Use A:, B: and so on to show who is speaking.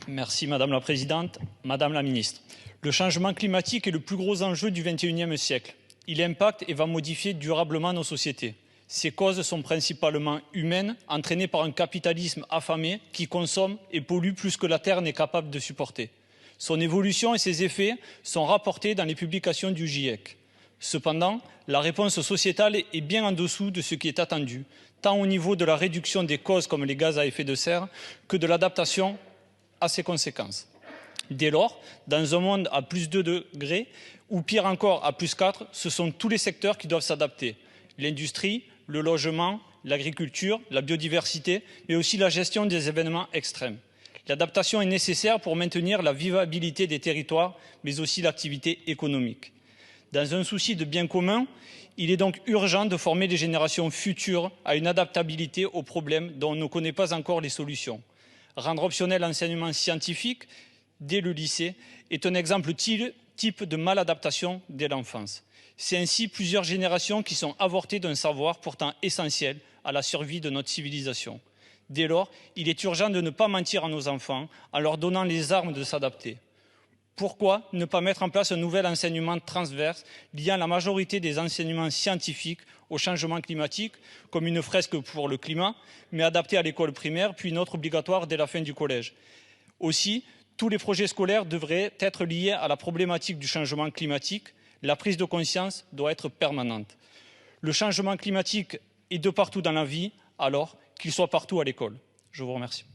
A: Merci Madame la Présidente. Madame la Ministre, le changement climatique est le plus gros enjeu du XXIe siècle. Il impacte et va modifier durablement nos sociétés. Ses causes sont principalement humaines, entraînées par un capitalisme affamé qui consomme et pollue plus que la Terre n'est capable de supporter. Son évolution et ses effets sont rapportés dans les publications du GIEC. Cependant, la réponse sociétale est bien en dessous de ce qui est attendu, tant au niveau de la réduction des causes comme les gaz à effet de serre que de l'adaptation à ses conséquences. Dès lors, dans un monde à plus 2 degrés, ou pire encore à plus 4, ce sont tous les secteurs qui doivent s'adapter. L'industrie, le logement, l'agriculture, la biodiversité, mais aussi la gestion des événements extrêmes. L'adaptation est nécessaire pour maintenir la vivabilité des territoires, mais aussi l'activité économique. Dans un souci de bien commun, il est donc urgent de former les générations futures à une adaptabilité aux problèmes dont on ne connaît pas encore les solutions. Rendre optionnel l'enseignement scientifique dès le lycée est un exemple type de maladaptation dès l'enfance. C'est ainsi plusieurs générations qui sont avortées d'un savoir pourtant essentiel à la survie de notre civilisation. Dès lors, il est urgent de ne pas mentir à nos enfants en leur donnant les armes de s'adapter. Pourquoi ne pas mettre en place un nouvel enseignement transverse liant la majorité des enseignements scientifiques au changement climatique, comme une fresque pour le climat, mais adaptée à l'école primaire, puis une autre obligatoire dès la fin du collège. Aussi, tous les projets scolaires devraient être liés à la problématique du changement climatique. La prise de conscience doit être permanente. Le changement climatique est de partout dans la vie, alors qu'il soit partout à l'école. Je vous remercie.